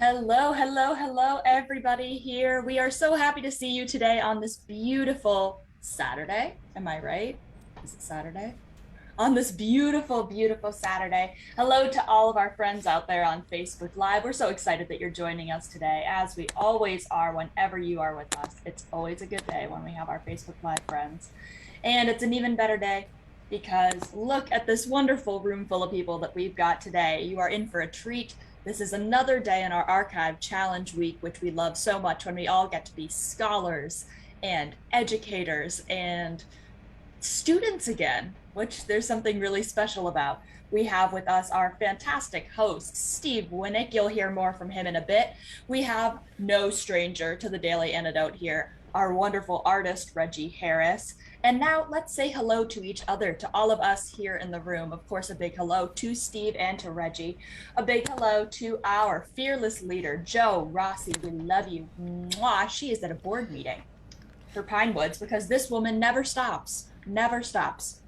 Hello, hello, hello, everybody here. We are so happy to see you today on this beautiful Saturday. Am I right? Is it Saturday? On this beautiful, beautiful Saturday. Hello to all of our friends out there on Facebook Live. We're so excited that you're joining us today, as we always are whenever you are with us. It's always a good day when we have our Facebook Live friends. And it's an even better day because look at this wonderful room full of people that we've got today. You are in for a treat. This is another day in our archive challenge week, which we love so much when we all get to be scholars and educators and students again, which there's something really special about. We have with us our fantastic host, Steve Winnick. You'll hear more from him in a bit. We have no stranger to the Daily Antidote here, our wonderful artist, Reggie Harris. And now let's say hello to each other, to all of us here in the room. Of course, a big hello to Steve and to Reggie. A big hello to our fearless leader, Joe Rossi. We love you. Mwah. She is at a board meeting for Pine Woods because this woman never stops, never stops.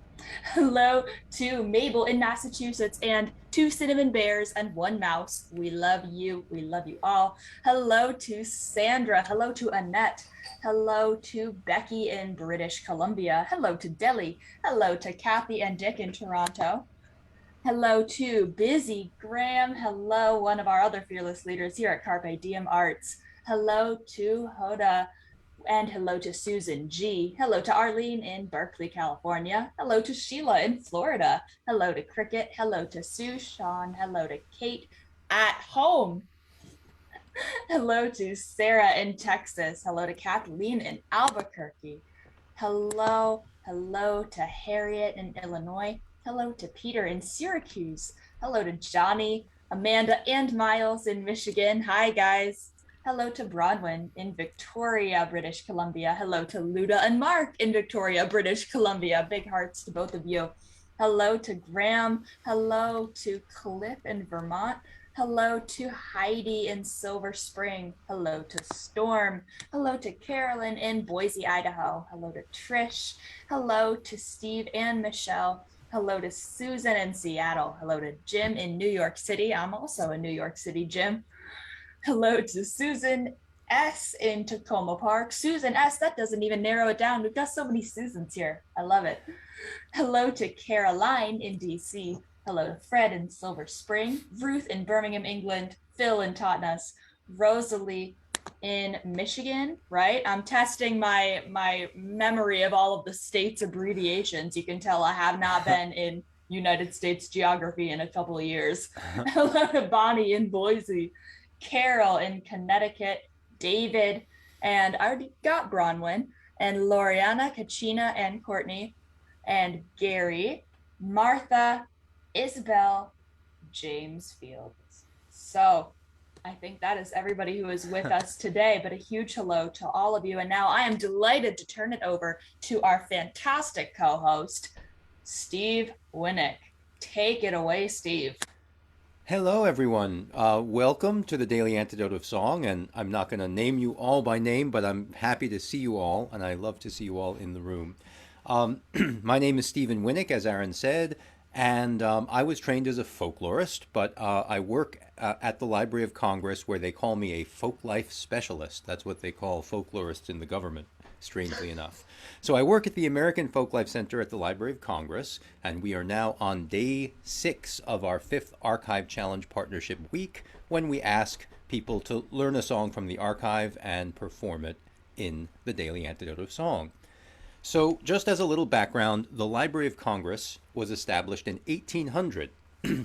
Hello to Mabel in Massachusetts and two cinnamon bears and one mouse. We love you. We love you all. Hello to Sandra. Hello to Annette. Hello to Becky in British Columbia. Hello to Delhi. Hello to Kathy and Dick in Toronto. Hello to Busy Graham. Hello, one of our other fearless leaders here at Carpe Diem Arts. Hello to Hoda. And hello to Susan G. Hello to Arlene in Berkeley, California. Hello to Sheila in Florida. Hello to Cricket. Hello to Sue Sean. Hello to Kate at home. Hello to Sarah in Texas. Hello to Kathleen in Albuquerque. Hello to Harriet in Illinois. Hello to Peter in Syracuse. Hello to Johnny, Amanda, and Miles in Michigan. Hi, guys. Hello to Bronwyn in Victoria, British Columbia. Hello to Luda and Mark in Victoria, British Columbia. Big hearts to both of you. Hello to Graham. Hello to Cliff in Vermont. Hello to Heidi in Silver Spring. Hello to Storm. Hello to Carolyn in Boise, Idaho. Hello to Trish. Hello to Steve and Michelle. Hello to Susan in Seattle. Hello to Jim in New York City. I'm also in New York City, Jim. Hello to Susan S in Tacoma Park. Susan S, that doesn't even narrow it down. We've got so many Susans here. I love it. Hello to Caroline in DC. Hello to Fred in Silver Spring. Ruth in Birmingham, England. Phil in Totnes. Rosalie in Michigan, right? I'm testing my memory of all of the states' abbreviations. You can tell I have not been in United States geography in a couple of years. Hello to Bonnie in Boise. Carol in Connecticut, David, and I already got Bronwyn, and Loriana, Kachina, and Courtney, and Gary, Martha, Isabel, James Fields. So I think that is everybody who is with us today, but a huge hello to all of you. And now I am delighted to turn it over to our fantastic co-host, Steve Winnick. Take it away, Steve. Hello, everyone. Welcome to the Daily Antidote of Song. And I'm not going to name you all by name, but I'm happy to see you all, and I love to see you all in the room. My name is Stephen Winnick, as Aaron said, and I was trained as a folklorist, but I work at the Library of Congress, where they call me a folk life specialist. That's what they call folklorists in the government, strangely enough. So I work at the American Folklife Center at the Library of Congress, and we are now on day 6 of our 5th Archive Challenge Partnership Week, when we ask people to learn a song from the archive and perform it in the Daily Antidote of Song. So just as a little background, the Library of Congress was established in 1800.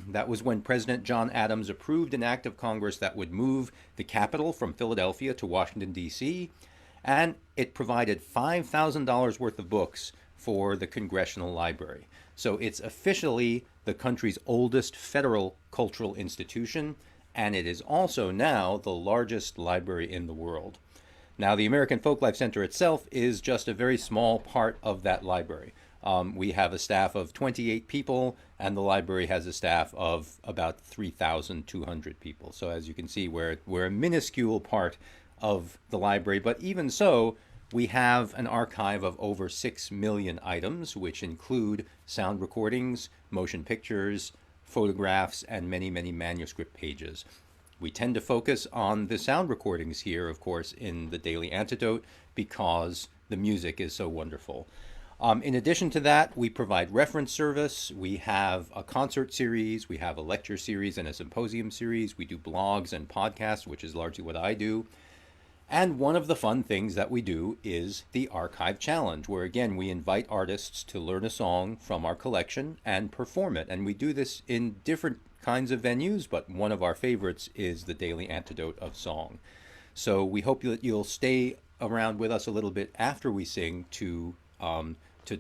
That was when President John Adams approved an act of Congress that would move the capital from Philadelphia to Washington, D.C., and it provided $5,000 worth of books for the Congressional Library. So it's officially the country's oldest federal cultural institution, and it is also now the largest library in the world. Now, the American Folklife Center itself is just a very small part of that library. We have a staff of 28 people, and the library has a staff of about 3,200 people. So as you can see, we're a minuscule part of the library, but even so, we have an archive of over 6 million items, which include sound recordings, motion pictures, photographs, and many, many manuscript pages. We tend to focus on the sound recordings here, of course, in the Daily Antidote because the music is so wonderful. In addition to that, we provide reference service. We have a concert series, we have a lecture series and a symposium series. We do blogs and podcasts, which is largely what I do. And one of the fun things that we do is the Archive Challenge, where again, we invite artists to learn a song from our collection and perform it. And we do this in different kinds of venues, but one of our favorites is the Daily Antidote of Song. So we hope that you'll stay around with us a little bit after we sing to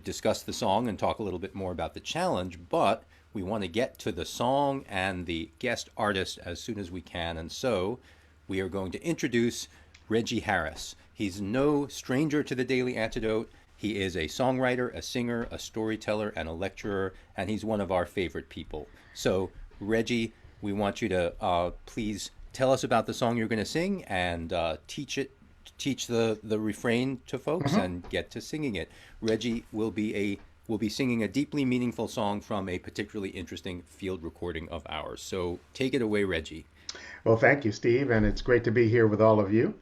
discuss the song and talk a little bit more about the challenge, but we want to get to the song and the guest artist as soon as we can. And so we are going to introduce Reggie Harris. He's no stranger to the Daily Antidote. He is a songwriter, a singer, a storyteller, and a lecturer, and he's one of our favorite people. So Reggie, we want you to please tell us about the song you're going to sing and teach the refrain to folks and get to singing it. Reggie will be singing a deeply meaningful song from a particularly interesting field recording of ours. So take it away, Reggie. Well, thank you, Steve, and it's great to be here with all of you.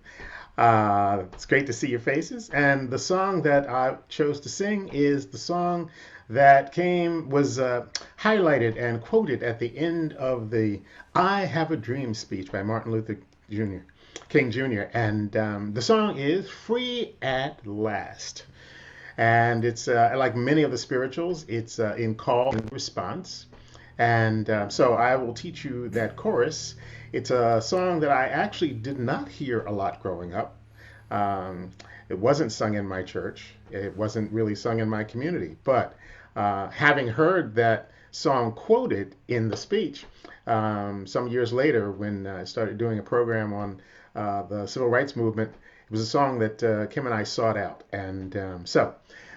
It's great to see your faces. And the song that I chose to sing is the song that was highlighted and quoted at the end of the I Have a Dream speech by Martin Luther King Jr. And the song is Free at Last. And it's like many of the spirituals, it's in call and response. And so I will teach you that chorus. It's a song that I actually did not hear a lot growing up. It wasn't sung in my church. It wasn't really sung in my community. But having heard that song quoted in the speech, some years later when I started doing a program on the civil rights movement, it was a song that Kim and I sought out. And so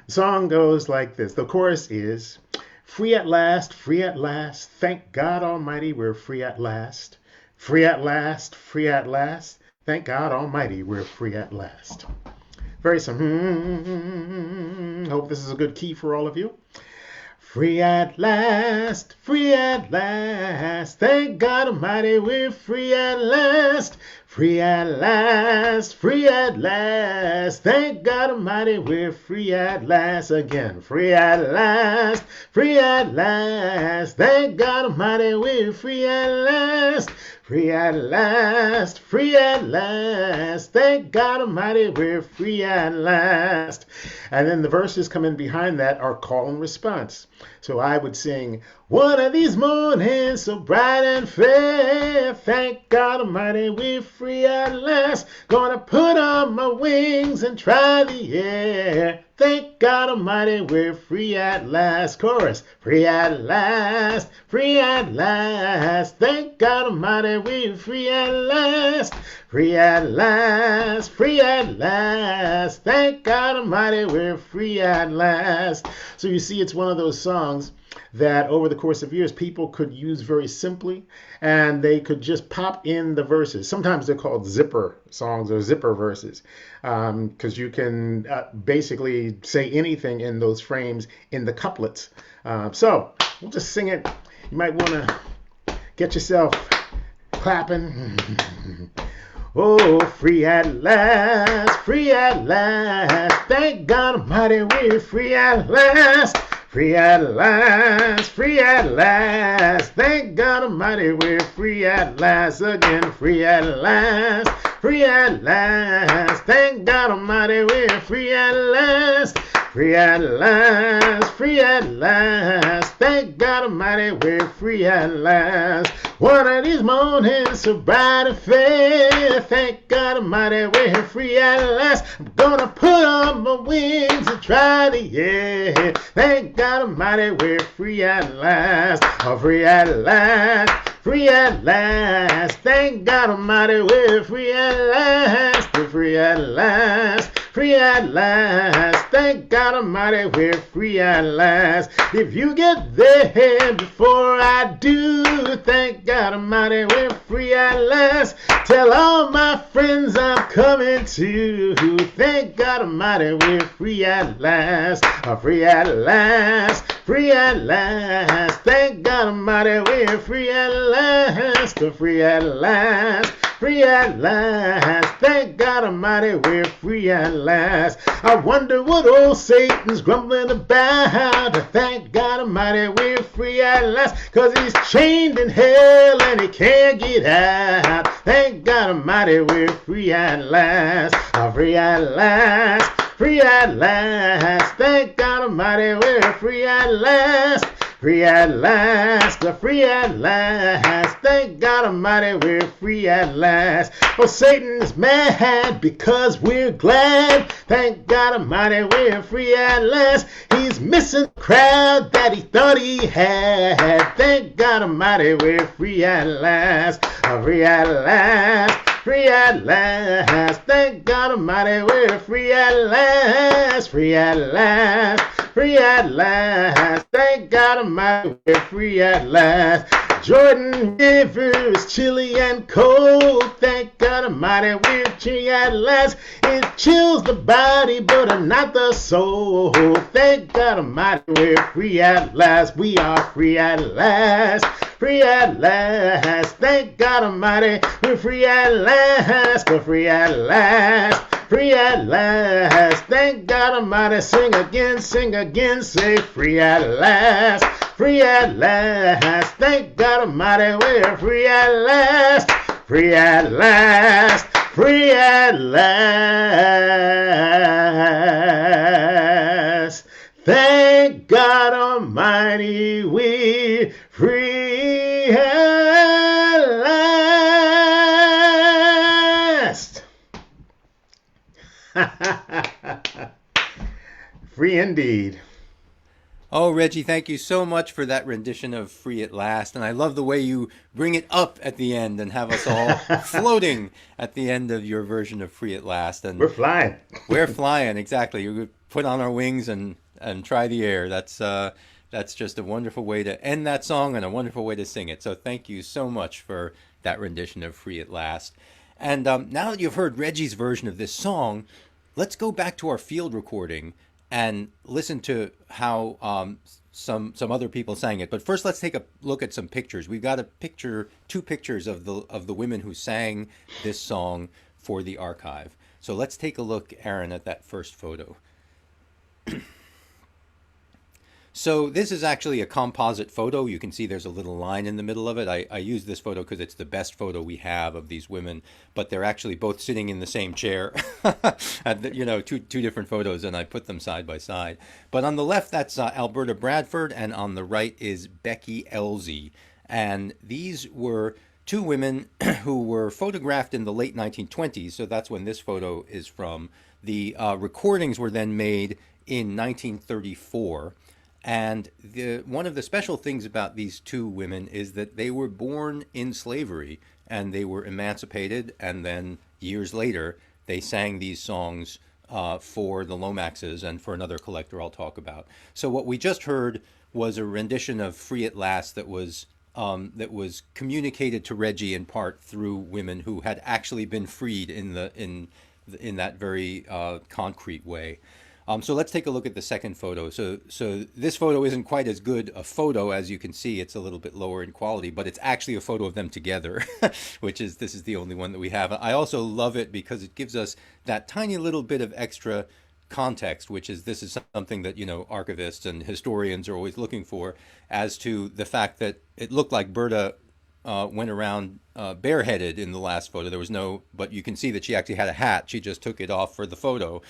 the song goes like this. The chorus is, free at last, thank God Almighty, we're free at last. Free at last, thank God Almighty, we're free at last. Very simple. Hope this is a good key for all of you. Free at last, thank God Almighty, we're free at last. Free at last, thank God Almighty, we're free at last. Again, free at last, thank God Almighty, we're free at last. Free at last, thank God Almighty, we're free at last. And then the verses come in behind that are call and response. So I would sing, one of these mornings so bright and fair, thank God Almighty, we're free at last. Gonna put on my wings and try the air. Thank God Almighty, we're free at last. Chorus, free at last, thank God Almighty, we're free at last. Free at last, thank God Almighty, we're free at last. So you see, it's one of those songs that over the course of years people could use very simply, and they could just pop in the verses. Sometimes they're called zipper songs or zipper verses, because you can basically say anything in those frames in the couplets. So we'll just sing it. You might want to get yourself clapping. Oh, free at last, thank God Almighty, we're free at last. Free at last, thank God Almighty, we're free at last. Again, free at last, thank God Almighty, we're free at last. Free at last, thank God Almighty, we're free at last. One of these mornings so bright and fair, thank God Almighty, we're free at last. I'm gonna put on my wings and try the air. Thank God Almighty, we're free at last. Oh, free at last, thank God Almighty, we're free at last. We're free at last, free at last. Thank God Almighty, we're free at last. If you get there before I do, thank God Almighty, we're free at last. Tell all my friends I'm coming to. Thank God Almighty, we're free at last. Free at last. Free at last. Thank God Almighty, we're free at last. Free at last. Free at last. Thank God Almighty, we're free at last. I wonder what old Satan's grumbling about. Thank God Almighty, we're free at last. Cause he's chained in hell and he can't get out. Thank God Almighty, we're free at last. Free at last. Free at last. Thank God Almighty, we're free at last. Free at last, free at last. Thank God Almighty, we're free at last. Oh, Satan's mad because we're glad. Thank God Almighty, we're free at last. He's missing the crowd that he thought he had. Thank God Almighty, we're free at last. Free at last. Free at last. Thank God Almighty, we're free at last. Free at last. Free at last. Thank God Almighty, we're free at last. Jordan River is chilly and cold. Thank God Almighty, we're free at last. It chills the body, but not the soul. Thank God Almighty, we're free at last. We are free at last. Free at last. Thank God Almighty, we're free at last. We're free at last. Free at last. Thank God Almighty. Sing again, say free at last. Free at last. Thank God Almighty, we're free at last. Free at last. Free at last. Thank God Almighty, we're free at last. Free indeed. Oh, Reggie, thank you so much for that rendition of Free at Last. And I love the way you bring it up at the end and have us all floating at the end of your version of Free at Last. And We're flying. we're flying, exactly. You put on our wings and try the air. That's just a wonderful way to end that song and a wonderful way to sing it. So thank you so much for that rendition of Free at Last. And now that you've heard Reggie's version of this song, let's go back to our field recording and listen to how some other people sang it. But first, let's take a look at some pictures. We've got two pictures of the women who sang this song for the archive. So let's take a look, Aaron, at that first photo. So this is actually a composite photo. You can see there's a little line in the middle of it. I use this photo because it's the best photo we have of these women, but they're actually both sitting in the same chair. Two different photos, and I put them side by side. But on the left, that's Alberta Bradford, and on the right is Becky Elsie. And these were two women who were photographed in the late 1920s, so that's when this photo is from. The recordings were then made in 1934. And one of the special things about these two women is that they were born in slavery and they were emancipated. And then years later, they sang these songs for the Lomaxes and for another collector I'll talk about. So what we just heard was a rendition of Free at Last that was communicated to Reggie in part through women who had actually been freed in that very concrete way. So let's take a look at the second photo. So this photo isn't quite as good a photo as you can see. It's a little bit lower in quality, but it's actually a photo of them together, this is the only one that we have. I also love it because it gives us that tiny little bit of extra context, this is something that, archivists and historians are always looking for, as to the fact that it looked like Berta went around bareheaded in the last photo. There was but you can see that she actually had a hat. She just took it off for the photo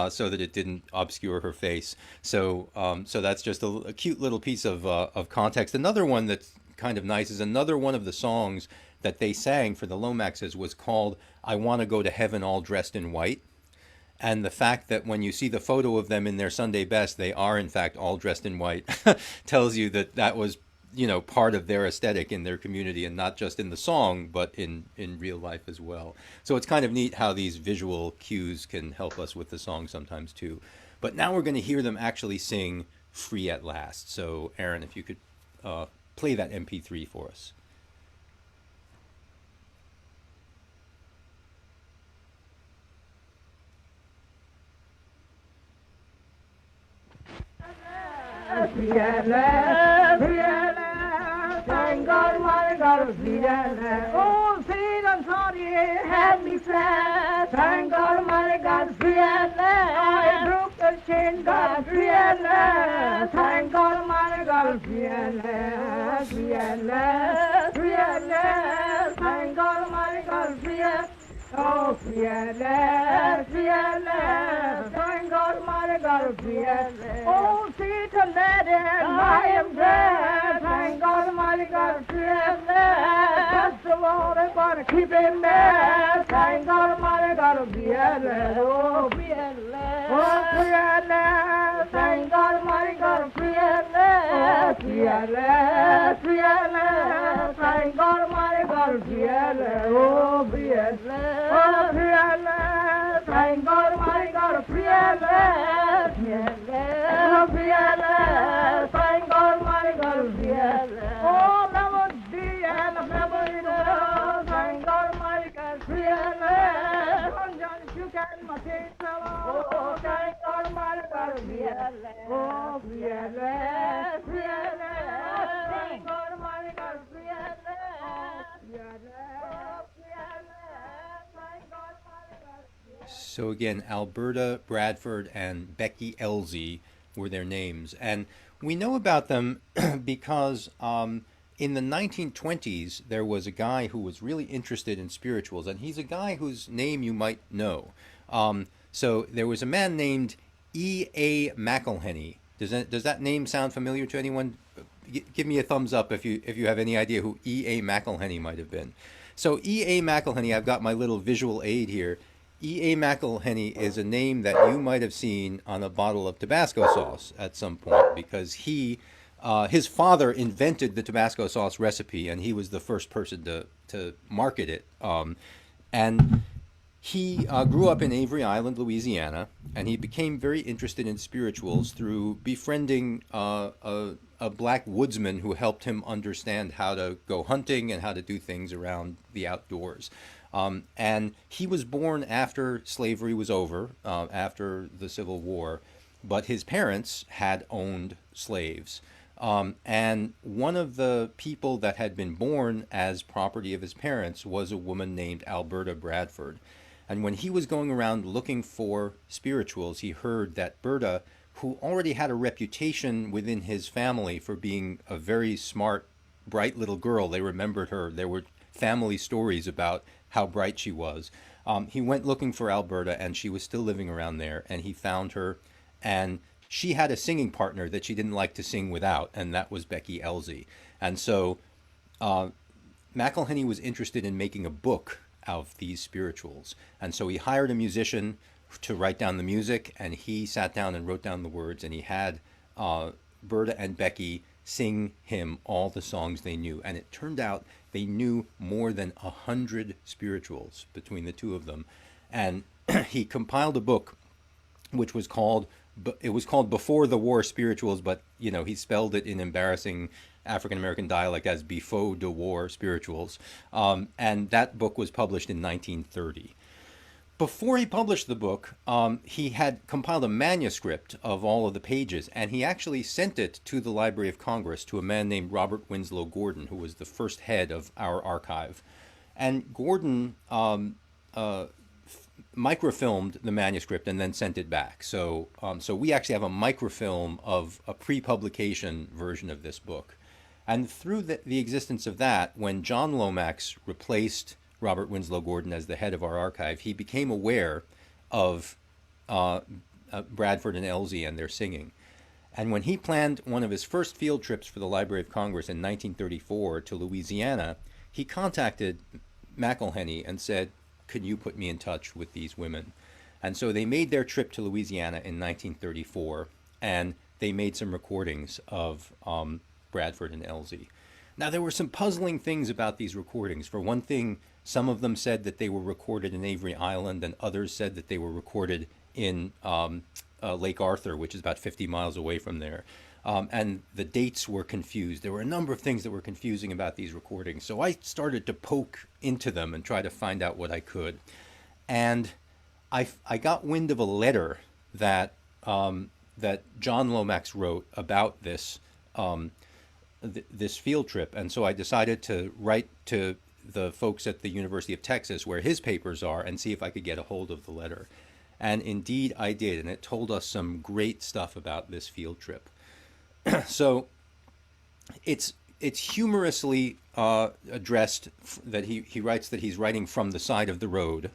so that it didn't obscure her face. So that's just a cute little piece of context. Another one that's kind of nice is another one of the songs that they sang for the Lomaxes was called I Want to Go to Heaven All Dressed in White. And the fact that when you see the photo of them in their Sunday best, they are in fact all dressed in white tells you that was part of their aesthetic in their community, and not just in the song, but in real life as well. So it's kind of neat how these visual cues can help us with the song sometimes too. But now we're going to hear them actually sing "Free at Last." So Aaron, if you could play that MP3 for us. Thank God, my God, fearless. Oh, sweet and sorry, have me sad. Thank God, my God, fearless. I broke the chain, God, fearless. Thank God, my God, fearless, fearless, fearless. Thank God, my God, fearless. Oh, fearless, fearless, thank God, my God, fearless. Oh, sweet and lady, I am dead, thank God, my God, fearless. That's the Lord, I'm gonna keep him there, thank God, my God, fearless. Oh, fearless, oh, fearless, thank God, my God, fearless, fearless, fearless, thank God, my God, fearless. Oh, fearless. Oh, fearless, thank God, my God, fearless, fearless, oh, fearless, thank God, my God, fearless. Oh, melody and melody, thank God, my God, fearless. Oh, John, you can my fellow. Oh, thank God, my God, fearless. Oh, fearless, fearless, thank God, my God, fearless, fearless, oh, fearless. So again, Alberta Bradford and Becky Elsie were their names, and we know about them because in the 1920s there was a guy who was really interested in spirituals, and he's a guy whose name you might know. So there was a man named E.A. McElhenney. Does that name sound familiar to anyone? Give me a thumbs up if you have any idea who E.A. McElhenney might have been. So E.A. McElhenney, I've got my little visual aid here. E.A. McElhenney is a name that you might have seen on a bottle of Tabasco sauce at some point, because his father invented the Tabasco sauce recipe, and he was the first person to market it. And he grew up in Avery Island, Louisiana, and he became very interested in spirituals through befriending a black woodsman who helped him understand how to go hunting and how to do things around the outdoors. And he was born after slavery was over, after the Civil War, but his parents had owned slaves. And one of the people that had been born as property of his parents was a woman named Alberta Bradford. And when he was going around looking for spirituals, he heard that Berta, who already had a reputation within his family for being a very smart, bright little girl, they remembered her. There were family stories about how bright she was. He went looking for Alberta, and she was still living around there, and he found her, and she had a singing partner that she didn't like to sing without, and that was Becky Elsie. And so McElhenney was interested in making a book of these spirituals, and so he hired a musician to write down the music, and he sat down and wrote down the words, and he had Berta and Becky sing him all the songs they knew. And it turned out they knew more than 100 spirituals between the two of them. And he compiled a book which was called, it was called Before the War Spirituals, but he spelled it in embarrassing African American dialect as Before the War Spirituals. And that book was published in 1930. Before he published the book, he had compiled a manuscript of all of the pages, and he actually sent it to the Library of Congress to a man named Robert Winslow Gordon, who was the first head of our archive. And Gordon microfilmed the manuscript and then sent it back. So we actually have a microfilm of a pre-publication version of this book. And through the existence of that, when John Lomax replaced Robert Winslow Gordon as the head of our archive, he became aware of Bradford and Elsie and their singing. And when he planned one of his first field trips for the Library of Congress in 1934 to Louisiana, he contacted McElhenney and said, "Could you put me in touch with these women?" And so they made their trip to Louisiana in 1934, and they made some recordings of Bradford, and Elsie. Now, there were some puzzling things about these recordings. For one thing, some of them said that they were recorded in Avery Island, and others said that they were recorded in Lake Arthur, which is about 50 miles away from there. And the dates were confused. There were a number of things that were confusing about these recordings. So I started to poke into them and try to find out what I could. And I got wind of a letter that that John Lomax wrote about this this field trip, and so I decided to write to the folks at the University of Texas, where his papers are, and see if I could get a hold of the letter. And indeed I did, and it told us some great stuff about this field trip. So it's humorously addressed that he writes that he's writing from the side of the road,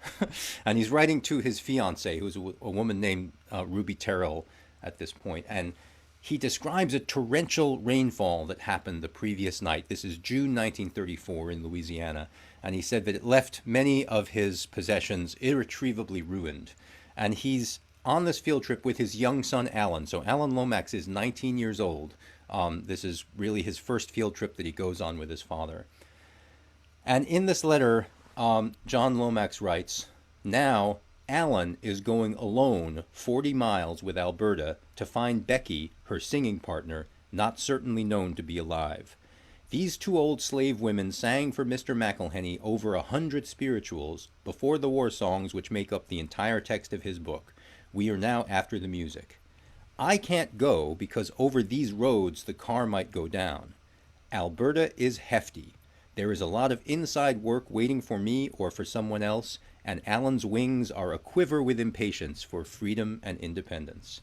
and he's writing to his fiancée, who's a woman named Ruby Terrell at this point, and he describes a torrential rainfall that happened the previous night. This is June 1934 in Louisiana, and he said that it left many of his possessions irretrievably ruined. And he's on this field trip with his young son, Alan. So Alan Lomax is 19 years old. This is really his first field trip that he goes on with his father. And in this letter, John Lomax writes, "Now, Alan is going alone 40 miles with Alberta to find Becky, her singing partner, not certainly known to be alive. These two old slave women sang for Mr. McElhenney over 100 spirituals before the war songs which make up the entire text of his book. We are now after the music. I can't go because over these roads the car might go down. Alberta is hefty. There is a lot of inside work waiting for me or for someone else, and Alan's wings are aquiver with impatience for freedom and independence."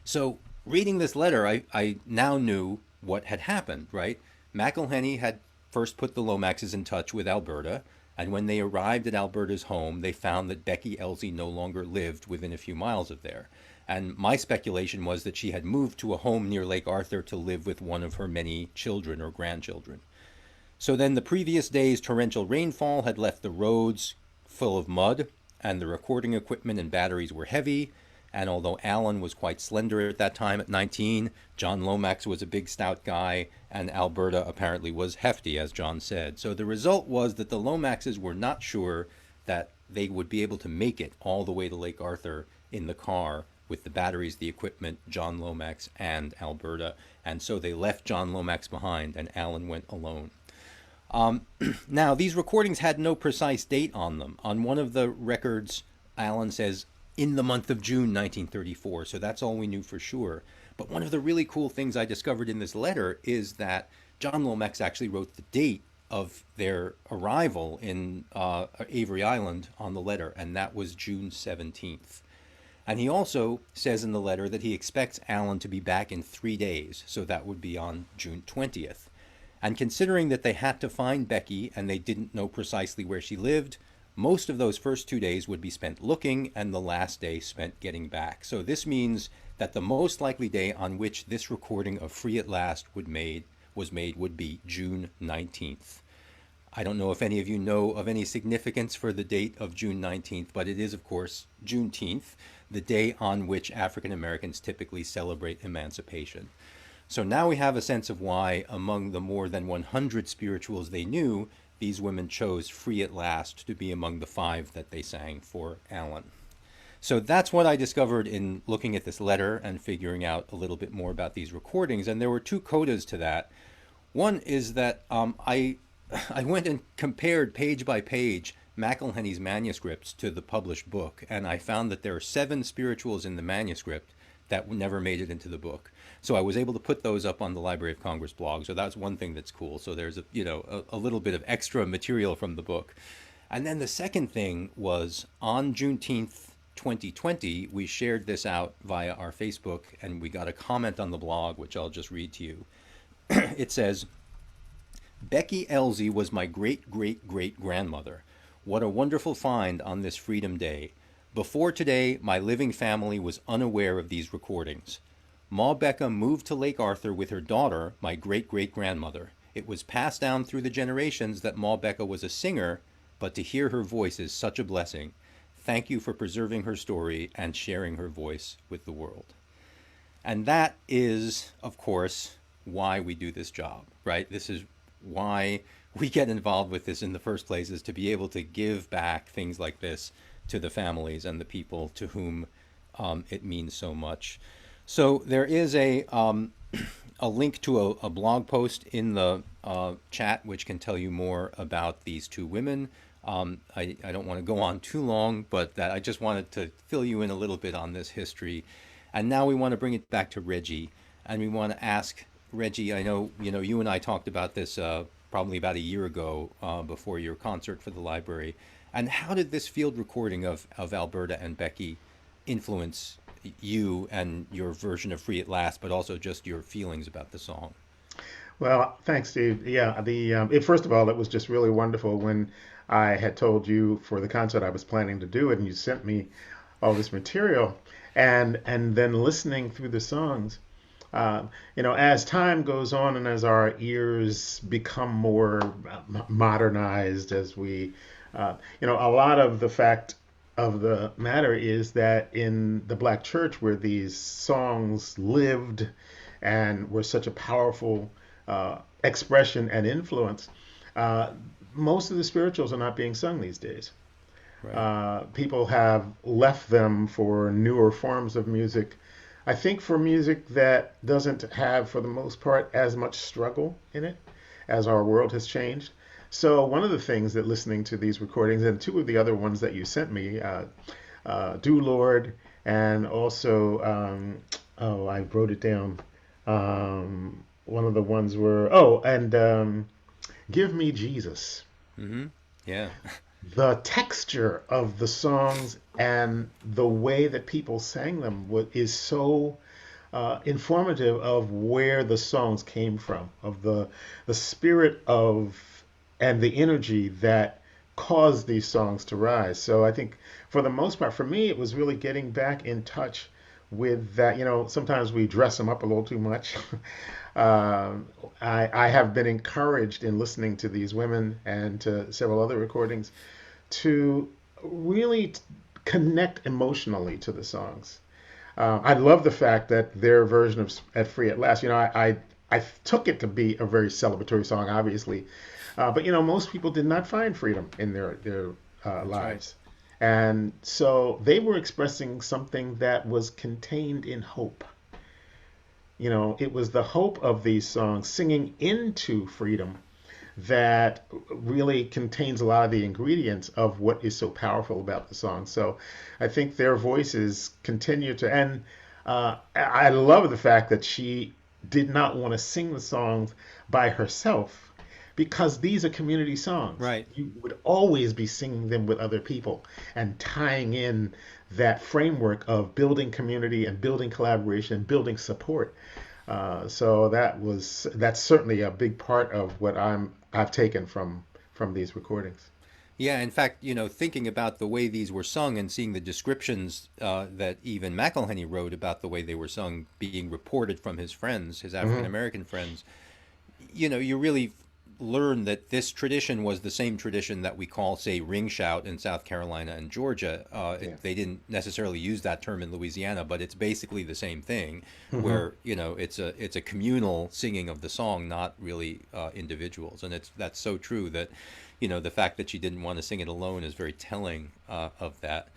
So reading this letter, I now knew what had happened, right? McElhenney had first put the Lomaxes in touch with Alberta, and when they arrived at Alberta's home, they found that Becky Elsie no longer lived within a few miles of there. And my speculation was that she had moved to a home near Lake Arthur to live with one of her many children or grandchildren. So then the previous day's torrential rainfall had left the roads full of mud, and the recording equipment and batteries were heavy. And although Alan was quite slender at that time at 19, John Lomax was a big stout guy, and Alberta apparently was hefty, as John said. So the result was that the Lomaxes were not sure that they would be able to make it all the way to Lake Arthur in the car with the batteries, the equipment, John Lomax, and Alberta. And so they left John Lomax behind, and Alan went alone. Now, these recordings had no precise date on them. On one of the records, Alan says, in the month of June 1934, so that's all we knew for sure. But one of the really cool things I discovered in this letter is that John Lomax actually wrote the date of their arrival in Avery Island on the letter, and that was June 17th. And he also says in the letter that he expects Alan to be back in 3 days, so that would be on June 20th. And considering that they had to find Becky and they didn't know precisely where she lived, most of those first 2 days would be spent looking and the last day spent getting back. So this means that the most likely day on which this recording of Free at Last was made would be June 19th. I don't know if any of you know of any significance for the date of June 19th, but it is, of course, Juneteenth, the day on which African Americans typically celebrate emancipation. So now we have a sense of why, among the more than 100 spirituals they knew, these women chose Free at Last to be among the 5 that they sang for Alan. So that's what I discovered in looking at this letter and figuring out a little bit more about these recordings. And there were 2 codas to that. One is that I went and compared page by page McElhenney's manuscripts to the published book, and I found that there are 7 spirituals in the manuscript that never made it into the book. So I was able to put those up on the Library of Congress blog. So that's one thing that's cool. So there's a little bit of extra material from the book. And then the second thing was on Juneteenth 2020, we shared this out via our Facebook, and we got a comment on the blog, which I'll just read to you. It says, "Becky Elsie was my great-great-great-grandmother. What a wonderful find on this Freedom Day. Before today, my living family was unaware of these recordings. Ma Becca moved to Lake Arthur with her daughter, my great-great-grandmother. It was passed down through the generations that Ma Becca was a singer, but to hear her voice is such a blessing. Thank you for preserving her story and sharing her voice with the world." And that is, of course, why we do this job, right? This is why we get involved with this in the first place, is to be able to give back things like this to the families and the people to whom it means so much. So there is a link to a blog post in the chat which can tell you more about these two women. I don't want to go on too long, but that I just wanted to fill you in a little bit on this history. And now we want to bring it back to Reggie, and we want to ask Reggie. I know you and I talked about this probably about a year ago before your concert for the library. And how did this field recording of Alberta and Becky influence you and your version of Free at Last, but also just your feelings about the song? Well, thanks, Steve. Yeah, first of all, it was just really wonderful when I had told you for the concert I was planning to do it, and you sent me all this material, and then listening through the songs. As time goes on and as our ears become more modernized, as we, a lot of the fact of the matter is that in the Black church, where these songs lived and were such a powerful expression and influence, most of the spirituals are not being sung these days. Right. People have left them for newer forms of music. I think for music that doesn't have, for the most part, as much struggle in it as our world has changed. So one of the things that listening to these recordings, and two of the other ones that you sent me, Do Lord, and also, I wrote it down. One of the ones were, Give Me Jesus. Mm-hmm. Yeah. The texture of the songs and the way that people sang them is so informative of where the songs came from, of the spirit of and the energy that caused these songs to rise. So I think for the most part, for me, it was really getting back in touch with that. Sometimes we dress them up a little too much. I have been encouraged in listening to these women and to several other recordings to really connect emotionally to the songs. I love the fact that their version of At Free at Last, I took it to be a very celebratory song, obviously. But most people did not find freedom in their lives. Right. And so they were expressing something that was contained in hope. It was the hope of these songs singing into freedom that really contains a lot of the ingredients of what is so powerful about the song. So I think their voices continue to, and I love the fact that she did not want to sing the songs by herself, because these are community songs. Right. You would always be singing them with other people and tying in that framework of building community and building collaboration and building support. So that's certainly a big part of what I've taken from these recordings. Yeah, in fact, thinking about the way these were sung and seeing the descriptions that even McElhenney wrote about the way they were sung being reported from his friends, his African American friends, you really learn that this tradition was the same tradition that we call, say, ring shout in South Carolina and Georgia. They didn't necessarily use that term in Louisiana, but it's basically the same thing, where it's a communal singing of the song, not really individuals. And that's so true that the fact that she didn't want to sing it alone is very telling of that.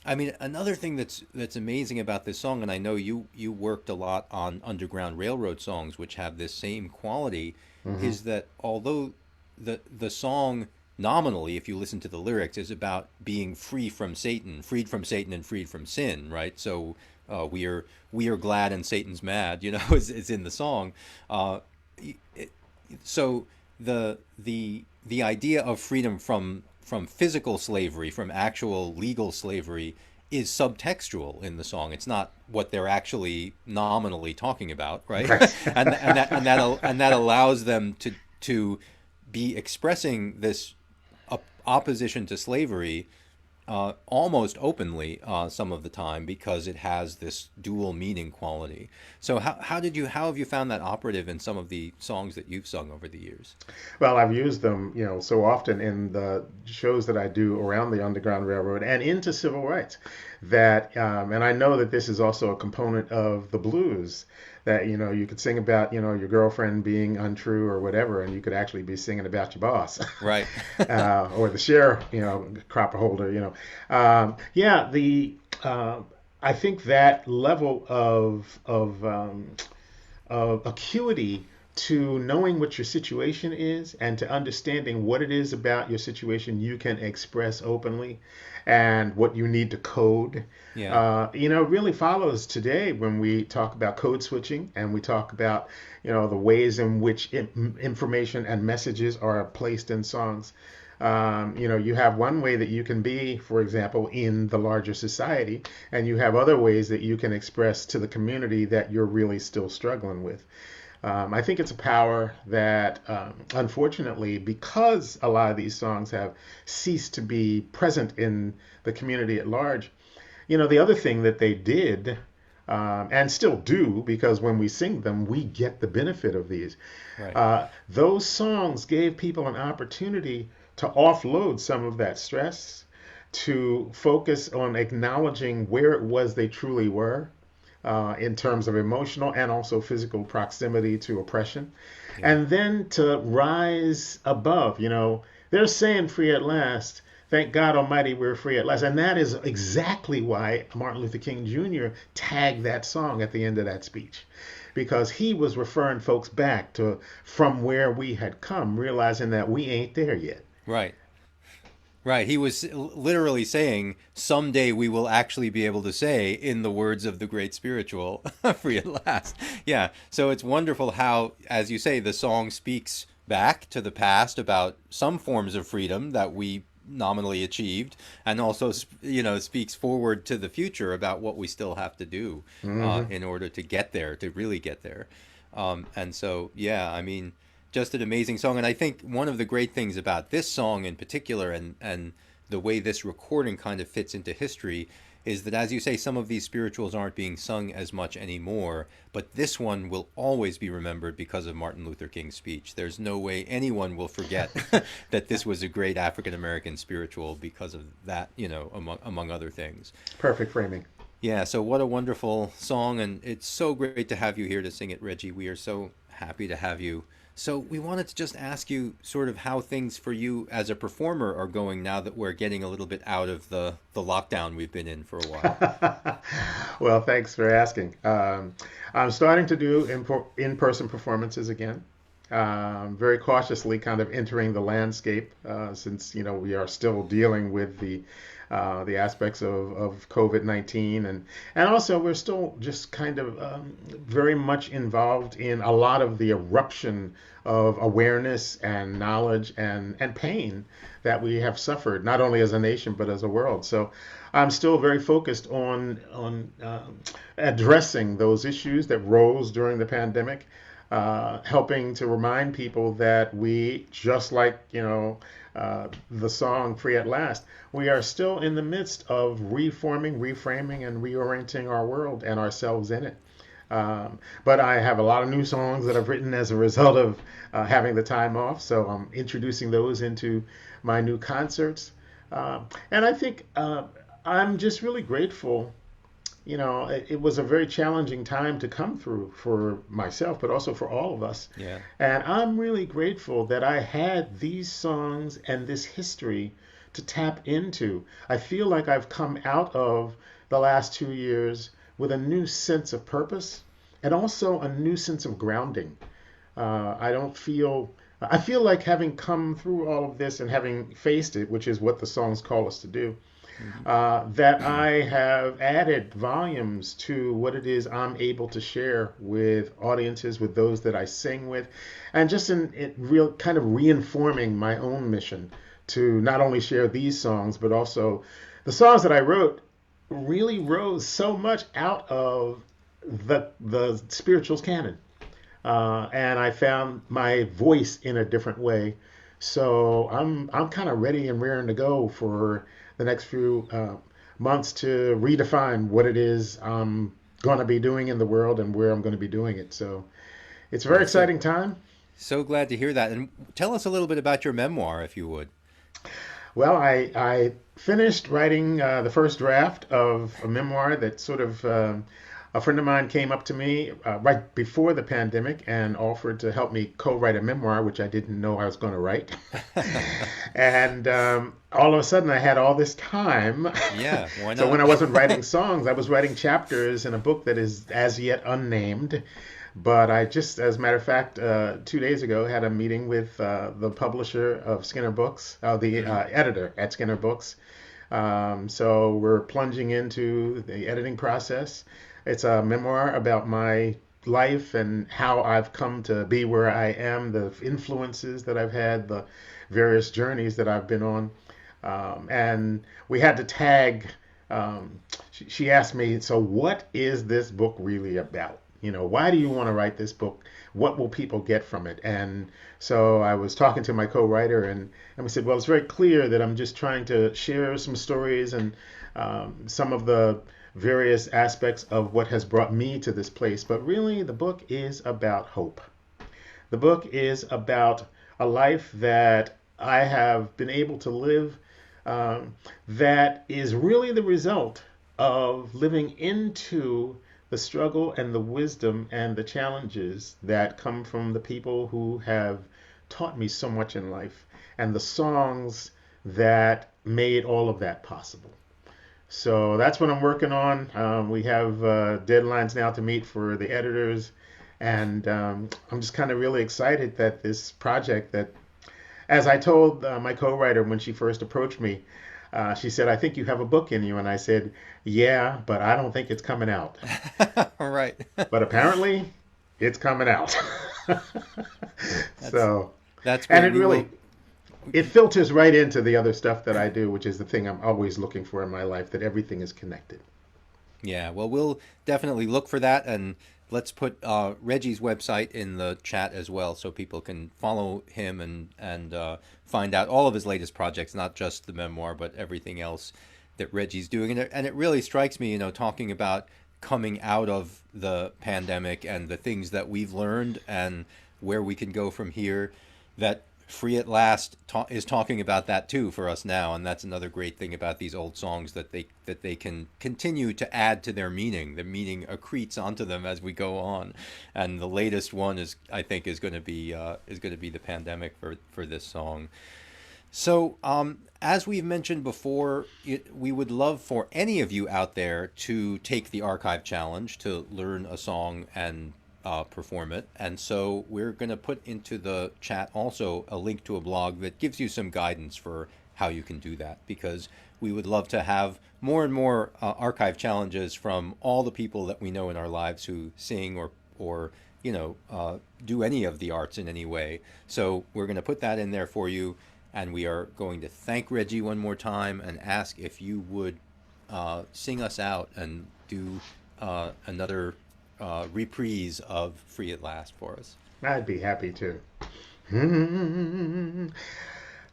I mean, another thing that's amazing about this song, and I know you worked a lot on Underground Railroad songs, which have this same quality, is that although the song nominally, if you listen to the lyrics, is about being freed from Satan and freed from sin, right? So we are glad and Satan's mad, is in the song. So the idea of freedom from physical slavery, from actual legal slavery, is subtextual in the song. It's not what they're actually nominally talking about, right? and that allows them to be expressing this opposition to slavery almost openly some of the time, because it has this dual meaning quality. So how have you found that operative in some of the songs that you've sung over the years? Well, I've used them, so often in the shows that I do around the Underground Railroad and into civil rights, that and I know that this is also a component of the blues, that you could sing about your girlfriend being untrue or whatever, and you could actually be singing about your boss. Right. Or the share crop holder. Yeah, the I think that level of acuity to knowing what your situation is and to understanding what it is about your situation you can express openly and what you need to code, Yeah. really follows today when we talk about code switching and we talk about, the ways in which information and messages are placed in songs. You have one way that you can be, for example, in the larger society, and you have other ways that you can express to the community that you're really still struggling with. I think it's a power that, unfortunately, because a lot of these songs have ceased to be present in the community at large, the other thing that they did, and still do, because when we sing them, we get the benefit of these. Right. Those songs gave people an opportunity to offload some of that stress, to focus on acknowledging where it was they truly were, in terms of emotional and also physical proximity to oppression, Yeah. and then to rise above. They're saying free at last. Thank God Almighty, we're free at last. And that is exactly why Martin Luther King Jr. tagged that song at the end of that speech, because he was referring folks back to from where we had come, realizing that we ain't there yet. Right. Right. He was literally saying, someday we will actually be able to say, in the words of the great spiritual, free at last. Yeah. So it's wonderful how, as you say, the song speaks back to the past about some forms of freedom that we nominally achieved, and also, speaks forward to the future about what we still have to do in order to get there, to really get there. And so, yeah, I mean, just an amazing song. And I think one of the great things about this song in particular, and the way this recording kind of fits into history, is that, as you say, some of these spirituals aren't being sung as much anymore, but this one will always be remembered because of Martin Luther King's speech. There's no way anyone will forget that this was a great African American spiritual because of that, among other things. Perfect framing. Yeah, so what a wonderful song, and it's so great to have you here to sing it, Reggie. We are so happy to have you. So we wanted to just ask you sort of how things for you as a performer are going now that we're getting a little bit out of the lockdown we've been in for a while. Well, thanks for asking. I'm starting to do in-person performances again. Very cautiously kind of entering the landscape, since we are still dealing with the aspects of COVID-19, and also we're still just kind of very much involved in a lot of the eruption of awareness and knowledge and pain that we have suffered, not only as a nation but as a world. So I'm still very focused on addressing those issues that rose during the pandemic, helping to remind people that we, just like the song "Free at Last," we are still in the midst of reforming, reframing, and reorienting our world and ourselves in it. But I have a lot of new songs that I've written as a result of having the time off, so I'm introducing those into my new concerts. And I think I'm just really grateful. It was a very challenging time to come through for myself, but also for all of us. Yeah. And I'm really grateful that I had these songs and this history to tap into. I feel like I've come out of the last 2 years with a new sense of purpose and also a new sense of grounding. I feel like having come through all of this and having faced it, which is what the songs call us to do, that I have added volumes to what it is I'm able to share with audiences, with those that I sing with, and just in it real kind of reinforming my own mission to not only share these songs, but also the songs that I wrote really rose so much out of the spirituals canon, and I found my voice in a different way. So I'm kind of ready and raring to go for the next few months to redefine what it is I'm going to be doing in the world and where I'm going to be doing it. So it's a very exciting time. So glad to hear that. And tell us a little bit about your memoir, if you would. Well, I finished writing the first draft of a memoir that sort of a friend of mine came up to me right before the pandemic and offered to help me co-write a memoir, which I didn't know I was going to write. And all of a sudden, I had all this time. Yeah, why So when not? I wasn't writing songs, I was writing chapters in a book that is as yet unnamed. But I just, as a matter of fact, 2 days ago, had a meeting with the publisher of Skinner Books, the Mhm. editor at Skinner Books. So we're plunging into the editing process. It's a memoir about my life and how I've come to be where I am, the influences that I've had, the various journeys that I've been on. And we had to tag. She asked me, "So what is this book really about? Why do you want to write this book? What will people get from it?" And so I was talking to my co-writer, and we said, "Well, it's very clear that I'm just trying to share some stories and some of the various aspects of what has brought me to this place. But really, the book is about hope. The book is about a life that I have been able to live that is really the result of living into the struggle and the wisdom and the challenges that come from the people who have taught me so much in life and the songs that made all of that possible." So that's what I'm working on. We have deadlines now to meet for the editors, and I'm just kind of really excited that this project that, as I told my co-writer when she first approached me, she said, "I think you have a book in you." And I said, "Yeah, but I don't think it's coming out." All right. But apparently, it's coming out. That's So, that's and great. it We will. really, it filters right into the other stuff that I do, which is the thing I'm always looking for in my life, that everything is connected. Yeah, well, we'll definitely look for that, and let's put Reggie's website in the chat as well, so people can follow him and find out all of his latest projects, not just the memoir, but everything else that Reggie's doing. And it really strikes me, talking about coming out of the pandemic and the things that we've learned and where we can go from here, that Free at Last is talking about that too for us now, and that's another great thing about these old songs, that they can continue to add to their meaning. The meaning accretes onto them as we go on, and the latest one is, I think, is going to be the pandemic for this song. So, as we've mentioned before, we would love for any of you out there to take the archive challenge to learn a song and perform it. And so we're going to put into the chat also a link to a blog that gives you some guidance for how you can do that, because we would love to have more and more archive challenges from all the people that we know in our lives who sing or do any of the arts in any way. So we're going to put that in there for you. And we are going to thank Reggie one more time and ask if you would sing us out and do another reprise of Free at Last for us. I'd be happy to. Hmm.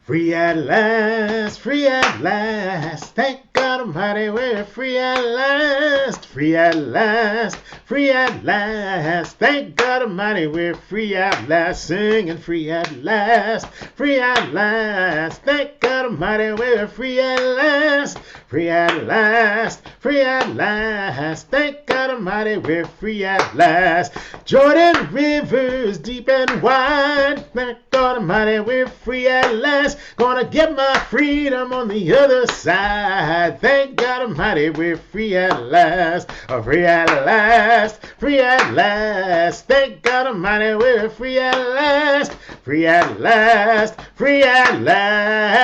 Free at last, free at last. Thank God Almighty, we're free at last, free at last, free at last. Thank God Almighty, we're free at last, singing free at last, free at last. Thank God Almighty, we're free at last, free at last, free at last. Thank God Almighty, we're free at last. Jordan rivers deep and wide. Thank God Almighty, we're free at last. Gonna get my freedom on the other side. Thank God Almighty, we're free at last. Free at last, free at last. Thank God Almighty, we're free at last. Free at last, free at last.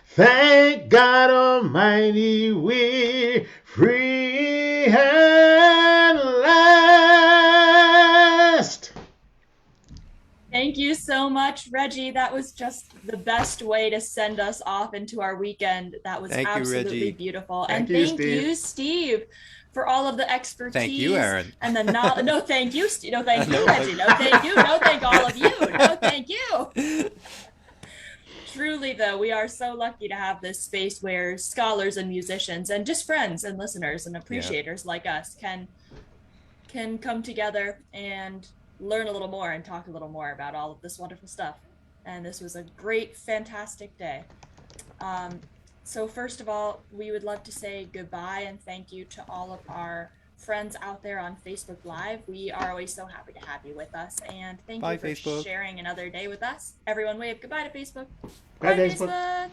Thank God Almighty, we're free at last. Thank you so much, Reggie. That was just the best way to send us off into our weekend. That was Thank you, absolutely Reggie. beautiful. Thank And you, thank Steve. you, Steve, for all of the expertise. Thank you, Aaron. And the no, thank you, Steve. No, thank you, No, Reggie. No, thank you. No, thank all of you. No, thank you. Truly, though, we are so lucky to have this space where scholars and musicians and just friends and listeners and appreciators like us can come together and learn a little more and talk a little more about all of this wonderful stuff. And this was a great, fantastic day. So, first of all, we would love to say goodbye and thank you to all of our friends out there on Facebook Live. We are always so happy to have you with us. And thank you Bye, for Facebook. sharing another day with us. Everyone, wave goodbye to Facebook. Bye, Bye, Facebook. Facebook.